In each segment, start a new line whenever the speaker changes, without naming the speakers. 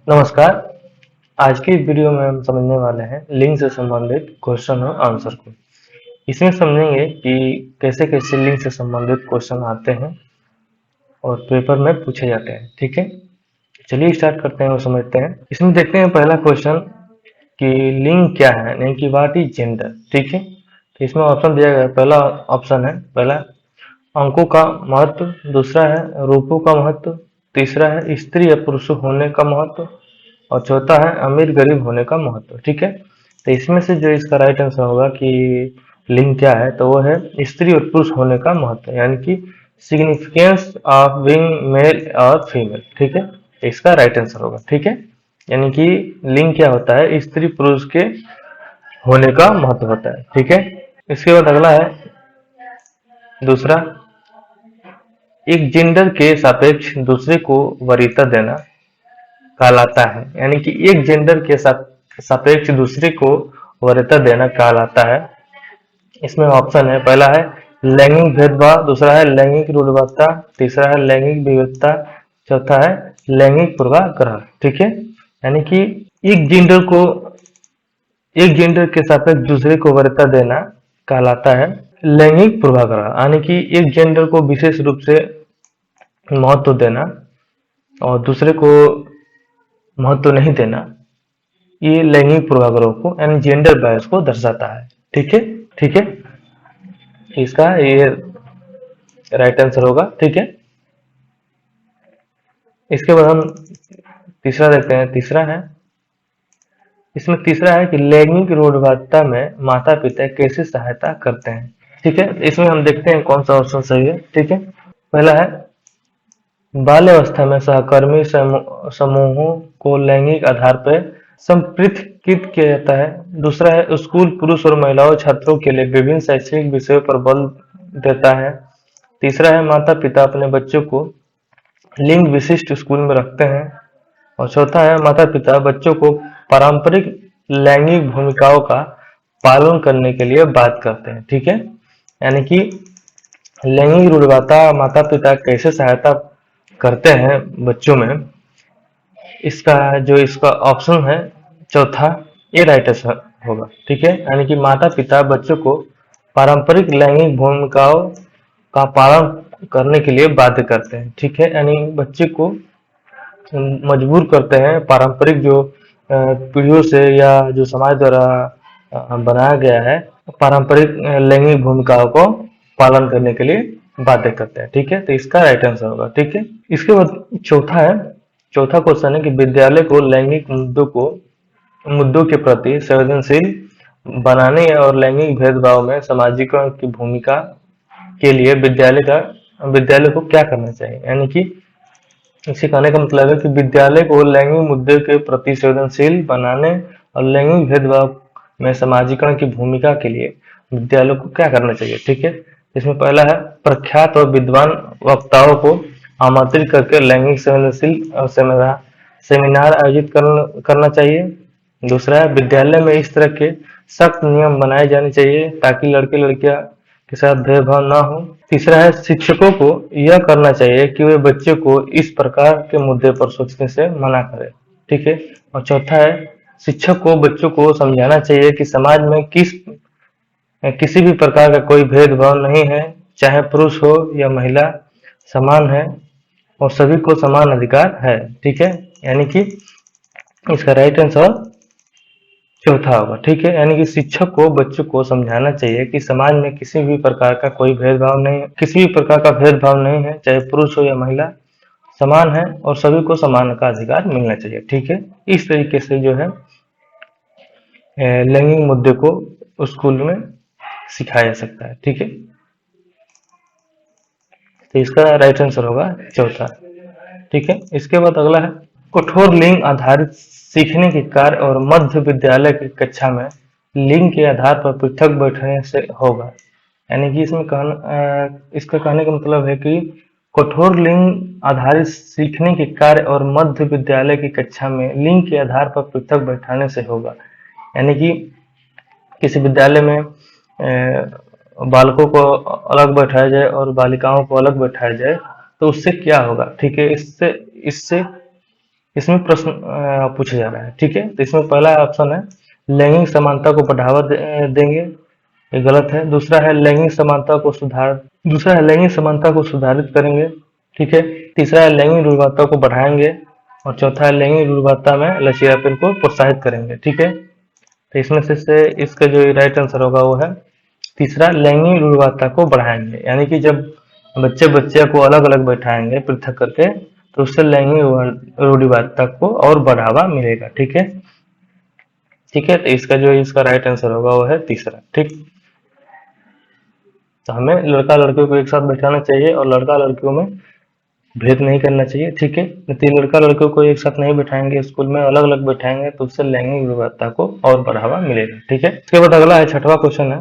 नमस्कार। आज की वीडियो में हम समझने वाले हैं लिंग से संबंधित क्वेश्चन और आंसर को। इसमें समझेंगे कि कैसे कैसे लिंग से संबंधित क्वेश्चन आते हैं और पेपर में पूछे जाते हैं। ठीक है, चलिए स्टार्ट करते हैं और समझते हैं। इसमें देखते हैं पहला क्वेश्चन कि लिंग क्या है, यानी कि व्हाट इज जेंडर। ठीक है, तो इसमें ऑप्शन दिया गया है। पहला ऑप्शन है, पहला अंकों का महत्व, दूसरा है रूपों का महत्व, तीसरा है स्त्री या पुरुष होने का महत्व और चौथा है अमीर गरीब होने का महत्व। ठीक है, तो इसमें से जो इसका राइट आंसर होगा कि लिंग क्या है, तो वो है स्त्री और पुरुष होने का महत्व, यानी कि सिग्निफिकेंस ऑफ बीइंग मेल और फीमेल। ठीक है, तो इसका राइट आंसर होगा। ठीक है, यानी कि लिंग क्या होता है, स्त्री पुरुष के होने का महत्व होता है। ठीक है, इसके बाद अगला है दूसरा, एक जेंडर के सापेक्ष दूसरे को वरीयता देना कहलाता है, यानी कि एक जेंडर के सापेक्ष दूसरे को वरीयता देना कहलाता है। इसमें ऑप्शन है, पहला है लैंगिक भेदभाव, दूसरा है लैंगिक रूढ़िवादिता, तीसरा है लैंगिक विविधता, चौथा है लैंगिक पूर्वाग्रह। ठीक है, यानी कि एक जेंडर को एक जेंडर के सापेक्ष दूसरे को वरीयता देना कहलाता है लैंगिक पूर्वाग्रह, यानी कि एक जेंडर को विशेष रूप से महत्व देना और दूसरे को महत्व नहीं देना, ये लैंगिक पूर्वाग्रह को यानी जेंडर बायस को दर्शाता है। ठीक है, ठीक है, इसका ये राइट आंसर होगा। ठीक है, इसके बाद हम तीसरा देखते हैं। तीसरा है, इसमें तीसरा है कि लैंगिक रूढ़िवादिता में माता पिता कैसे सहायता करते हैं। ठीक है, इसमें हम देखते हैं कौन सा ऑप्शन सही है। ठीक है, पहला है बाल्यावस्था में सहकर्मी समूहों को लैंगिक आधार पर संपृक्तित किया जाता है। दूसरा है स्कूल पुरुष और महिलाओं छात्रों के लिए विभिन्न शैक्षणिक विषयों पर बल देता है। तीसरा है माता पिता अपने बच्चों को लिंग विशिष्ट स्कूल में रखते हैं और चौथा है माता पिता बच्चों को पारंपरिक लैंगिक भूमिकाओं का पालन करने के लिए बात करते हैं। ठीक है, यानी कि लैंगिक रूढ़िवादिता माता पिता कैसे सहायता करते हैं बच्चों में, इसका ऑप्शन है चौथा, ये राइट आंसर होगा। ठीक है, यानी कि माता पिता बच्चों को पारंपरिक लैंगिक भूमिकाओं का पालन करने के लिए बाध्य करते हैं। ठीक है, यानी बच्चे को मजबूर करते हैं पारंपरिक जो पीढ़ियों से या जो समाज द्वारा बनाया गया है पारंपरिक लैंगिक भूमिकाओं को पालन करने के लिए बाध्य करते हैं। ठीक है, तो इसका राइट आंसर होगा। ठीक है, इसके बाद चौथा है, चौथा क्वेश्चन है कि विद्यालय को लैंगिक मुद्दों के प्रति संवेदनशील बनाने और लैंगिक भेदभाव में सामाजिकरण की भूमिका के लिए विद्यालय को क्या करना चाहिए। यानी कि इसे कहने का मतलब है कि विद्यालय को लैंगिक मुद्दे के प्रति संवेदनशील बनाने और लैंगिक भेदभाव में समाजीकरण की भूमिका के लिए विद्यालय को क्या करना चाहिए। ठीक है, इसमें पहला है प्रख्यात और विद्वान वक्ताओं को आमंत्रित करके लैंगिक संवेदनशील सेमिनार आयोजित करना चाहिए। दूसरा है विद्यालय में इस तरह के सख्त नियम बनाए जाने चाहिए ताकि लड़के लड़कियां के साथ भेदभाव ना हो। तीसरा है शिक्षकों को यह करना चाहिए कि वे बच्चे को इस प्रकार के मुद्दे पर सोचने से मना करें। ठीक है, और चौथा है शिक्षक को बच्चों को समझाना चाहिए कि समाज में किसी भी प्रकार का कोई भेदभाव नहीं है, चाहे पुरुष हो या महिला समान है और सभी को समान अधिकार है। ठीक है, यानी कि इसका राइट आंसर चौथा होगा। ठीक है, यानी कि शिक्षक को बच्चों को समझाना चाहिए कि समाज में किसी भी प्रकार का कोई भेदभाव नहीं है, किसी भी प्रकार का भेदभाव नहीं है, चाहे पुरुष हो या महिला समान है और सभी को समान का अधिकार मिलना चाहिए। ठीक है, इस तरीके से जो है लैंगिक मुद्दे को स्कूल में सिखाया जा सकता है। ठीक है, तो इसका राइट आंसर होगा चौथा। ठीक है, इसके बाद अगला है कठोर लिंग आधारित सीखने के कार्य और मध्य विद्यालय की कक्षा में लिंग के आधार पर पृथक बैठने से होगा। यानी कि इसका कहने का मतलब है कि कठोर लिंग आधारित सीखने के कार्य और मध्य विद्यालय की कक्षा में लिंग के आधार पर पृथक बैठाने से होगा। यानी कि किसी विद्यालय में बालकों को अलग बैठाया जाए और बालिकाओं को अलग बैठाया जाए तो उससे क्या होगा। ठीक है, इससे इससे इसमें प्रश्न पूछा जा रहा है। ठीक है, तो इसमें पहला ऑप्शन है लैंगिक समानता को बढ़ावा देंगे, ये गलत है। दूसरा है लैंगिक समानता को सुधारित करेंगे। ठीक है, तीसरा है लैंगिक रूढ़िवादिता को बढ़ाएंगे, और चौथा है लैंगिक रूढ़िवादिता में लचीलापन को प्रोत्साहित करेंगे। ठीक है, तो इसमें से इसका जो राइट आंसर होगा वो है तीसरा, लैंगिक रूढ़िवादिता को बढ़ाएंगे। यानी कि जब बच्चे बच्चे को अलग अलग बैठाएंगे पृथक करके, तो उससे लैंगिक रूढ़िवादिता को और बढ़ावा मिलेगा। ठीक है, ठीक है, तो इसका राइट आंसर होगा वो है तीसरा। ठीक, तो हमें लड़का लड़कियों को एक साथ बैठाना चाहिए और लड़का लड़कियों में भेद नहीं करना चाहिए। ठीक है, यदि लड़का लड़कियों को एक साथ नहीं बैठाएंगे, स्कूल में अलग अलग बैठाएंगे, तो उससे लैंगिक विवधता को और बढ़ावा मिलेगा। ठीक है, इसके बाद अगला है छठवां क्वेश्चन है।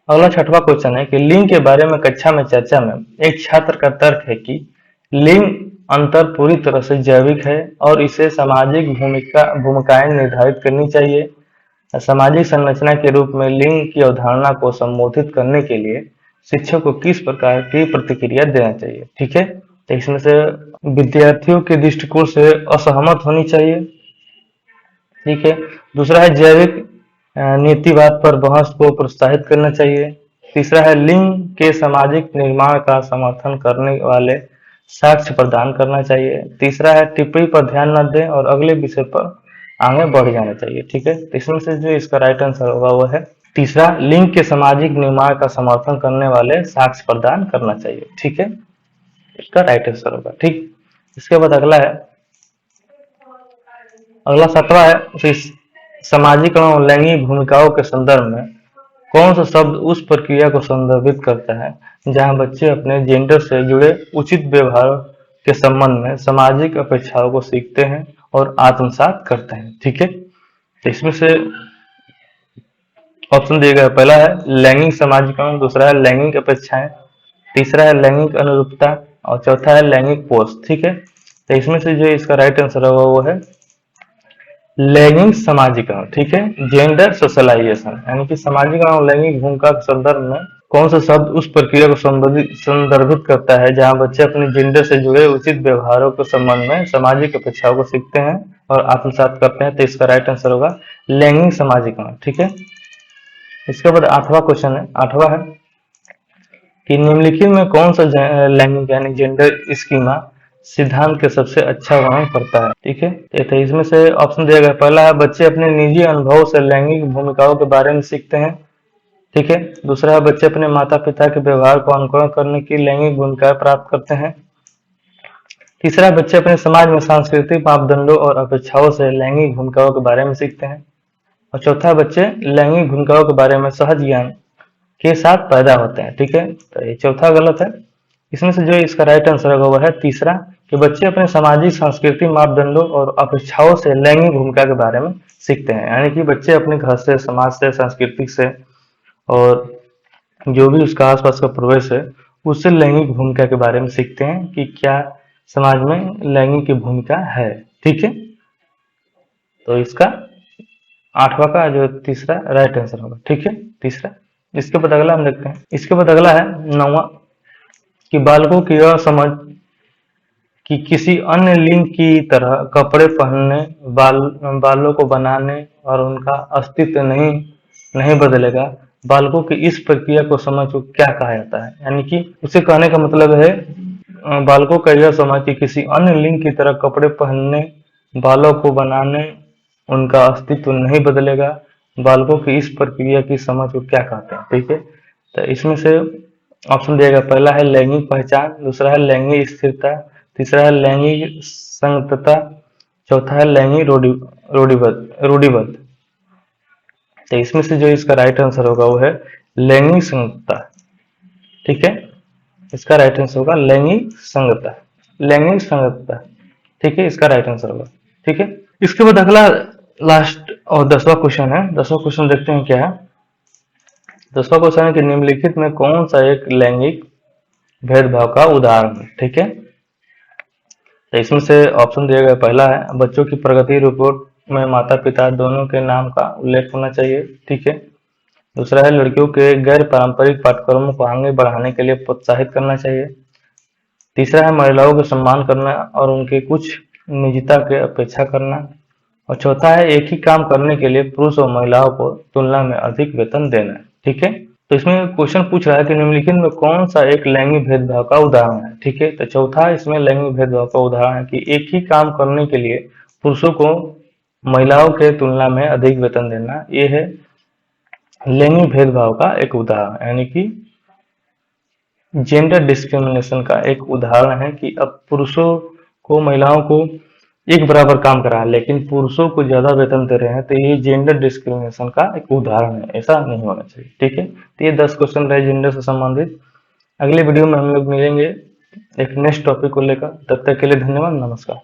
अगला छठवां क्वेश्चन है कि लिंग के बारे में कक्षा में चर्चा में एक छात्र का तर्क है कि लिंग अंतर पूरी तरह से जैविक है और इसे सामाजिक भूमिकाएं निर्धारित करनी चाहिए। सामाजिक संरचना के रूप में लिंग की अवधारणा को संबोधित करने के लिए शिक्षक को किस प्रकार की प्रतिक्रिया देना चाहिए। ठीक है, तो इसमें से विद्यार्थियों के दृष्टिकोण से असहमत होनी चाहिए। ठीक है, दूसरा है जैविक नीतिवाद पर बहस को प्रोत्साहित करना चाहिए। तीसरा है लिंग के सामाजिक निर्माण का समर्थन करने वाले साक्ष्य प्रदान करना चाहिए। तीसरा है टिप्पणी पर ध्यान न दें और अगले विषय पर आगे बढ़ जाना चाहिए। ठीक है, तो इसमें से जो इसका राइट आंसर होगा वो है तीसरा, लिंग के सामाजिक निर्माण का समर्थन करने वाले साक्ष्य प्रदान करना चाहिए। ठीक है, इसका राइट आंसर होगा। ठीक, इसके बाद अगला सातवां है कि सामाजिक और लैंगिक भूमिकाओं के संदर्भ में कौन सा शब्द उस प्रक्रिया को संदर्भित करता है जहां बच्चे अपने जेंडर से जुड़े उचित व्यवहार के संबंध में सामाजिक अपेक्षाओं को सीखते हैं और आत्मसात करते हैं। ठीक है, तो इसमें से ऑप्शन दिए गए, पहला है लैंगिक समाजीकरण, दूसरा है लैंगिक अपेक्षाएं, तीसरा है लैंगिक अनुरूपता और चौथा है लैंगिक पोष। ठीक है, तो इसमें से जो इसका राइट आंसर होगा वो है लैंगिक समाजीकरण। ठीक है, जेंडर सोशलाइजेशन, यानी कि समाजीकरण और लैंगिक भूमिका के संदर्भ में कौन सा शब्द उस प्रक्रिया को संदर्भित करता है जहां बच्चे अपने जेंडर से जुड़े उचित व्यवहारों के संबंध में सामाजिक अपेक्षाओं को सीखते हैं और आत्मसात करते हैं। तो इसका राइट आंसर होगा लैंगिक समाजीकरण। ठीक है, इसके बाद आठवां क्वेश्चन है। आठवां है कि निम्नलिखित में कौन सा लैंगिक यानी जेंडर स्कीमा सिद्धांत के सबसे अच्छा वर्णन करता है। ठीक है, तो इसमें से ऑप्शन दिया गया, पहला है बच्चे अपने निजी अनुभव से लैंगिक भूमिकाओं के बारे में सीखते हैं। ठीक है, दूसरा है बच्चे अपने माता पिता के व्यवहार को अनुकरण करने की लैंगिक भूमिकाएं प्राप्त करते हैं। तीसरा, बच्चे अपने समाज में सांस्कृतिक मापदंडों और अपेक्षाओं से लैंगिक भूमिकाओं के बारे में सीखते हैं। और चौथा, बच्चे लैंगिक भूमिकाओं के बारे में सहज ज्ञान के साथ पैदा होते हैं। ठीक है, तो ये चौथा गलत है। इसमें से जो इसका राइट आंसर होगा वह है तीसरा, कि बच्चे अपने सामाजिक सांस्कृतिक मापदंडों और अपेक्षाओं से लैंगिक भूमिका के बारे में सीखते हैं। यानी कि बच्चे अपने घर से, समाज से, सांस्कृतिक से और जो भी उसका आसपास का परिवेश है उससे लैंगिक भूमिका के बारे में सीखते हैं कि क्या समाज में लैंगिक की भूमिका है। ठीक है, तो इसका आठवां का जो तीसरा राइट आंसर होगा। ठीक है, तीसरा। इसके बाद अगला हम देखते हैं। इसके बाद अगला है नौवां, कि बालकों की यह समझ कि किसी अन्य लिंग की तरह कपड़े पहनने, बालों को बनाने और उनका अस्तित्व नहीं बदलेगा। बालकों की इस प्रक्रिया को समझ को क्या कहा जाता है। यानी कि उसे कहने का मतलब है बालकों का यह समझ कि किसी अन्य लिंग की तरह कपड़े पहनने, बालों को बनाने, उनका अस्तित्व नहीं बदलेगा। बालकों की इस प्रक्रिया की समझ को क्या कहते हैं। ठीक है, तो इसमें से ऑप्शन दिया गया, पहला है लैंगिक पहचान, दूसरा है लैंगिक स्थिरता, तीसरा है लैंगिक संगतता, चौथा है लैंगिक रूढ़िबद्ध। तो इसमें से जो इसका राइट आंसर होगा वो है लैंगिक संगतता। ठीक है, इसका राइट आंसर होगा लैंगिक संगतता। ठीक है, इसका राइट आंसर होगा। ठीक है, इसके बाद अगला लास्ट और 10वां क्वेश्चन है। 10वां क्वेश्चन देखते हैं क्या है। 10वां क्वेश्चन है कि निम्नलिखित में कौन सा एक लैंगिक भेदभाव का उदाहरण है। ठीक है, तो इसमें से ऑप्शन दिया गया, पहला है बच्चों की प्रगति रिपोर्ट में माता पिता दोनों के नाम का उल्लेख होना चाहिए। ठीक है, दूसरा है लड़कियों के गैर पारंपरिक पाठ्यक्रमों को आगे बढ़ाने के लिए प्रोत्साहित करना चाहिए। तीसरा है महिलाओं का सम्मान करना और उनके कुछ निजता की अपेक्षा करना, और चौथा है एक ही काम करने के लिए पुरुष और महिलाओं को तुलना में अधिक वेतन देना। ठीक है, तो इसमें क्वेश्चन पूछ रहा है कि निम्नलिखित में कौन सा एक लैंगिक भेदभाव का उदाहरण है। ठीक है, तो चौथा इसमें लैंगिक भेदभाव का उदाहरण है कि एक ही काम करने के लिए पुरुषों को महिलाओं के तुलना में अधिक वेतन देना। ये है लैंगिक भेदभाव का एक उदाहरण, यानी कि जेंडर डिस्क्रिमिनेशन का एक उदाहरण है कि अब पुरुषों को महिलाओं को एक बराबर काम करा है लेकिन पुरुषों को ज्यादा वेतन दे रहे हैं, तो ये जेंडर डिस्क्रिमिनेशन का एक उदाहरण है। ऐसा नहीं होना चाहिए। ठीक है, तो ये 10 क्वेश्चन रहे जेंडर से संबंधित। अगले वीडियो में हम लोग मिलेंगे एक नेक्स्ट टॉपिक को लेकर। तब तक के लिए धन्यवाद, नमस्कार।